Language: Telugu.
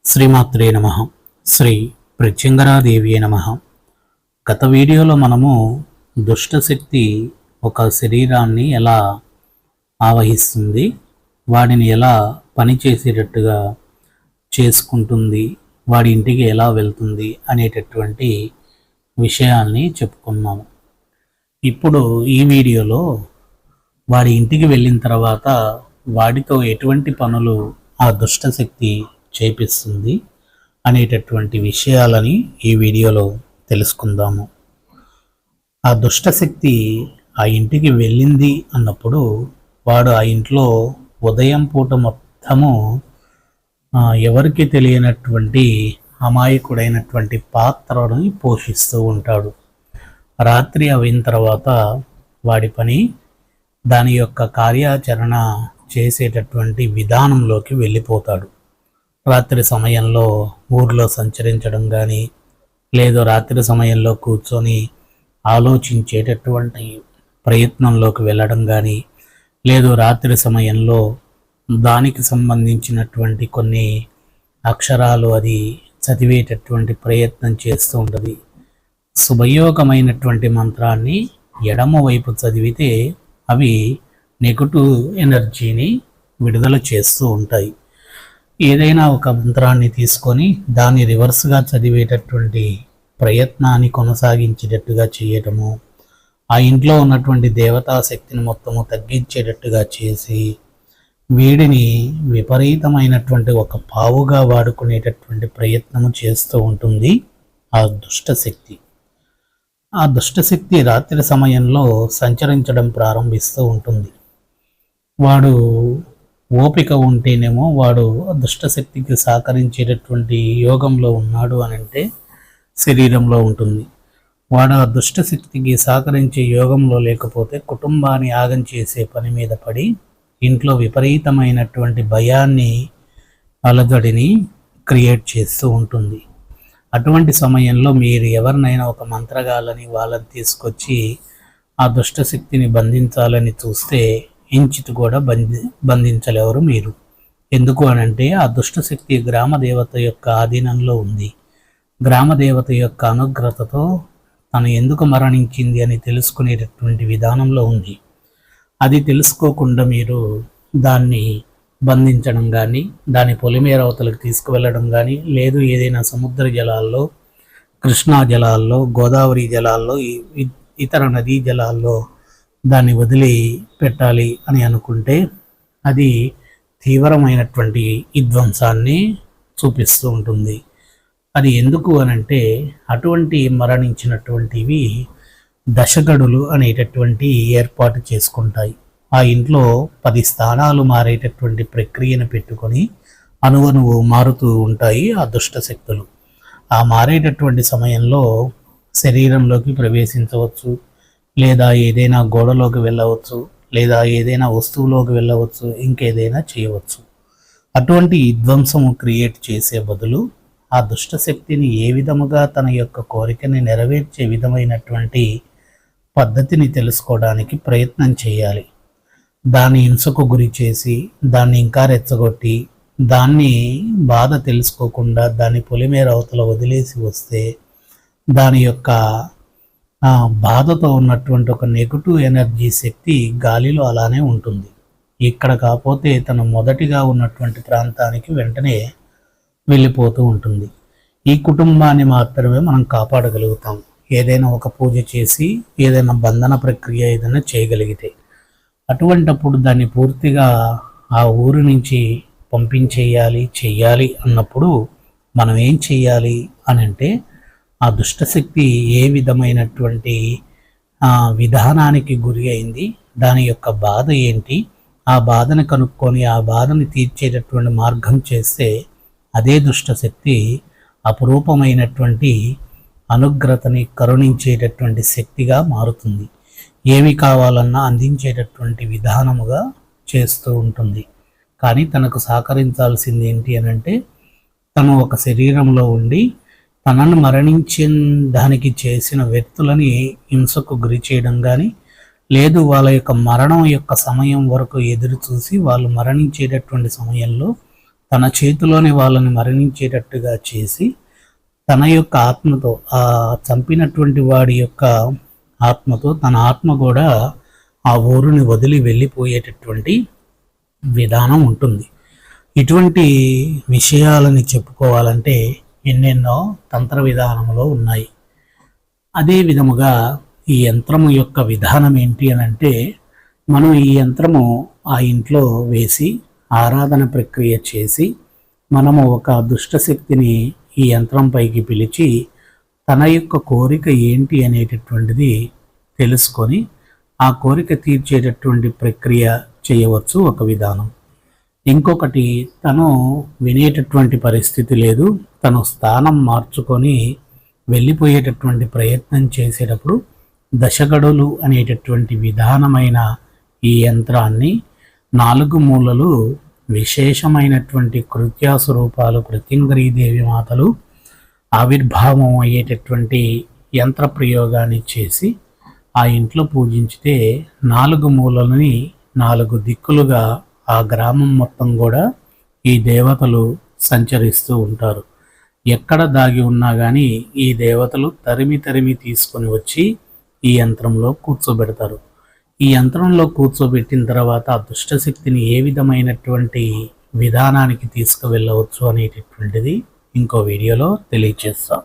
శ్రీమాత్రే నమః. శ్రీ ప్రత్యంగరాదేవియే నమః. గత వీడియోలో మనము దుష్టశక్తి ఒక శరీరాన్ని ఎలా ఆవహిస్తుంది, వాడిని ఎలా పనిచేసేటట్టుగా చేసుకుంటుంది, వాడి ఇంటికి ఎలా వెళ్తుంది అనేటటువంటి విషయాల్ని చెప్పుకున్నాము. ఇప్పుడు ఈ వీడియోలో వాడి ఇంటికి వెళ్ళిన తర్వాత వాడితో ఎటువంటి పనులు ఆ దుష్టశక్తి చేపిస్తుంది అనేటటువంటి విషయాలని ఈ వీడియోలో తెలుసుకుందాము. ఆ దుష్టశక్తి ఆ ఇంటికి వెళ్ళింది అన్నప్పుడు వాడు ఆ ఇంట్లో ఉదయం పూట మొత్తము ఎవరికి తెలియనటువంటి అమాయకుడైనటువంటి పాత్రను పోషిస్తూ ఉంటాడు. రాత్రి అయిన తర్వాత వాడి పని దాని యొక్క కార్యాచరణ చేసేటటువంటి విధానంలోకి వెళ్ళిపోతాడు. రాత్రి సమయంలో ఊర్లో సంచరించడం కానీ, లేదు రాత్రి సమయంలో కూర్చొని ఆలోచించేటటువంటి ప్రయత్నంలోకి వెళ్ళడం కానీ, లేదు రాత్రి సమయంలో దానికి సంబంధించినటువంటి కొన్ని అక్షరాలు అది చదివేటటువంటి ప్రయత్నం చేస్తూ ఉంటుంది. శుభయోగమైనటువంటి మంత్రాన్ని ఎడమ వైపు చదివితే అవి నెగటివ్ ఎనర్జీని విడుదల చేస్తూ ఉంటాయి. ఏదైనా ఒక మంత్రాన్ని తీసుకొని దాన్ని రివర్స్గా చదివేటటువంటి ప్రయత్నాన్ని కొనసాగించేటట్టుగా చేయటము, ఆ ఇంట్లో ఉన్నటువంటి దేవతా శక్తిని మొత్తము తగ్గించేటట్టుగా చేసి వీడిని విపరీతమైనటువంటి ఒక పావుగా వాడుకునేటటువంటి ప్రయత్నము చేస్తూ ఉంటుంది ఆ దుష్టశక్తి. ఆ దుష్టశక్తి రాత్రి సమయంలో సంచరించడం ప్రారంభిస్తూ ఉంటుంది. వాడు ఓపిక ఉంటేనేమో వాడు దుష్టశక్తికి సహకరించేటటువంటి యోగంలో ఉన్నాడు అని అంటే శరీరంలో ఉంటుంది. వాడు ఆ దుష్టశక్తికి సహకరించే యోగంలో లేకపోతే కుటుంబాన్ని ఆగం చేసే పని మీద పడి ఇంట్లో విపరీతమైనటువంటి భయాన్ని, అలజడిని క్రియేట్ చేస్తూ ఉంటుంది. అటువంటి సమయంలో మీరు ఎవరినైనా ఒక మంత్రగాలని వాళ్ళని తీసుకొచ్చి ఆ దుష్టశక్తిని బంధించాలని చూస్తే ఇంచిత్ కూడా బంధించలేవరు మీరు. ఎందుకు అనంటే ఆ దుష్టశక్తి గ్రామదేవత యొక్క ఆధీనంలో ఉంది. గ్రామదేవత యొక్క అనుగ్రతతో తను ఎందుకు మరణించింది అని తెలుసుకునేటటువంటి విధానంలో ఉంది. అది తెలుసుకోకుండా మీరు దాన్ని బంధించడం కానీ, దాని పొలిమేర అవతలకు తీసుకువెళ్ళడం కానీ, లేదు ఏదైనా సముద్ర జలాల్లో, కృష్ణా జలాల్లో, గోదావరి జలాల్లో, ఇతర నదీ జలాల్లో దాన్ని వదిలి పెట్టాలి అని అనుకుంటే అది తీవ్రమైనటువంటి విధ్వంసాన్ని చూపిస్తూ ఉంటుంది. అది ఎందుకు అనంటే అటువంటి మరణించినటువంటివి దశగడులు అనేటటువంటి ఏర్పాటు చేసుకుంటాయి. ఆ ఇంట్లో 10 స్థానాలు మారేటటువంటి ప్రక్రియను పెట్టుకొని అణువణువు మారుతూ ఉంటాయి ఆ దుష్ట శక్తులు. ఆ మారేటటువంటి సమయంలో శరీరంలోకి ప్రవేశించవచ్చు, లేదా ఏదైనా గోడలోకి వెళ్ళవచ్చు, లేదా ఏదైనా వస్తువులోకి వెళ్ళవచ్చు, ఇంకేదైనా చేయవచ్చు. అటువంటి విధ్వంసము క్రియేట్ చేసే బదులు ఆ దుష్టశక్తిని ఏ విధముగా తన యొక్క కోరికని నెరవేర్చే విధమైనటువంటి పద్ధతిని తెలుసుకోవడానికి ప్రయత్నం చేయాలి. దాన్ని హింసకు గురి చేసి దాన్ని ఇంకా రెచ్చగొట్టి దాన్ని బాధ తెలుసుకోకుండా దాన్ని పొలిమేర అవతల వదిలేసి వస్తే దాని యొక్క బాధతో ఉన్నటువంటి ఒక నెగటివ్ ఎనర్జీ శక్తి గాలిలో అలానే ఉంటుంది. ఇక్కడ కాకపోతే తను మొదటిగా ఉన్నటువంటి ప్రాంతానికి వెంటనే వెళ్ళిపోతూ ఉంటుంది. ఈ కుటుంబాన్ని మాత్రమే మనం కాపాడగలుగుతాం ఏదైనా ఒక పూజ చేసి, ఏదైనా బంధన ప్రక్రియ ఏదైనా చేయగలిగితే. అటువంటప్పుడు దాన్ని పూర్తిగా ఆ ఊరు నుంచి చెయ్యాలి అన్నప్పుడు మనం ఏం చెయ్యాలి అని అంటే ఆ దుష్టశక్తి ఏ విధమైనటువంటి విధానానికి గురి అయింది, దాని యొక్క బాధ ఏంటి, ఆ బాధను కనుక్కొని ఆ బాధను తీర్చేటటువంటి మార్గం చేస్తే అదే దుష్టశక్తి అపురూపమైనటువంటి అనుగ్రతని కరుణించేటటువంటి శక్తిగా మారుతుంది. ఏమి కావాలన్నా అందించేటటువంటి విధానముగా చేస్తూ ఉంటుంది. కానీ తనకు సహకరించాల్సింది ఏంటి అని అంటే తను ఒక శరీరంలో ఉండి తనను మరణించిన దానికి చేసిన వ్యక్తులని హింసకు గురి చేయడం కానీ, లేదు వాళ్ళ యొక్క మరణం యొక్క సమయం వరకు ఎదురు చూసి వాళ్ళు మరణించేటటువంటి సమయంలో తన చేతిలోని వాళ్ళని మరణించేటట్టుగా చేసి తన యొక్క ఆత్మతో ఆ చంపినటువంటి వాడి యొక్క ఆత్మతో తన ఆత్మ కూడా ఆ ఊరుని వదిలి వెళ్ళిపోయేటటువంటి విధానం ఉంటుంది. ఇటువంటి విషయాలని చెప్పుకోవాలంటే ఎన్నెన్నో తంత్ర విధానములో ఉన్నాయి. అదే విధముగా ఈ యంత్రము యొక్క విధానం ఏంటి అని అంటే, మనం ఈ యంత్రము ఆ ఇంట్లో వేసి ఆరాధన ప్రక్రియ చేసి మనము ఒక దుష్టశక్తిని ఈ యంత్రం పైకి పిలిచి తన యొక్క కోరిక ఏంటి అనేటటువంటిది తెలుసుకొని ఆ కోరిక తీర్చేటటువంటి ప్రక్రియ చేయవచ్చు ఒక విధానం. ఇంకొకటి, తను వినేటటువంటి పరిస్థితి లేదు, తను స్థానం మార్చుకొని వెళ్ళిపోయేటటువంటి ప్రయత్నం చేసేటప్పుడు దశగడులు అనేటటువంటి విధానమైన ఈ యంత్రాన్ని 4 మూలలు విశేషమైనటువంటి కృత్యాస్వరూపాలు ప్రత్యంగరీదేవి మాతలు ఆవిర్భావం అయ్యేటటువంటి యంత్ర ప్రయోగాన్ని చేసి ఆ ఇంట్లో పూజించితే 4 మూలలని 4 దిక్కులుగా ఆ గ్రామం మొత్తం కూడా ఈ దేవతలు సంచరిస్తూ ఉంటారు. ఎక్కడ దాగి ఉన్నా కానీ ఈ దేవతలు తరిమి తరిమి తీసుకొని వచ్చి ఈ యంత్రంలో కూర్చోబెడతారు. ఈ యంత్రంలో కూర్చోబెట్టిన తర్వాత ఆ దుష్టశక్తిని ఏ విధమైనటువంటి విధానానికి తీసుకువెళ్ళవచ్చు అనేటటువంటిది ఇంకో వీడియోలో తెలియజేస్తాం.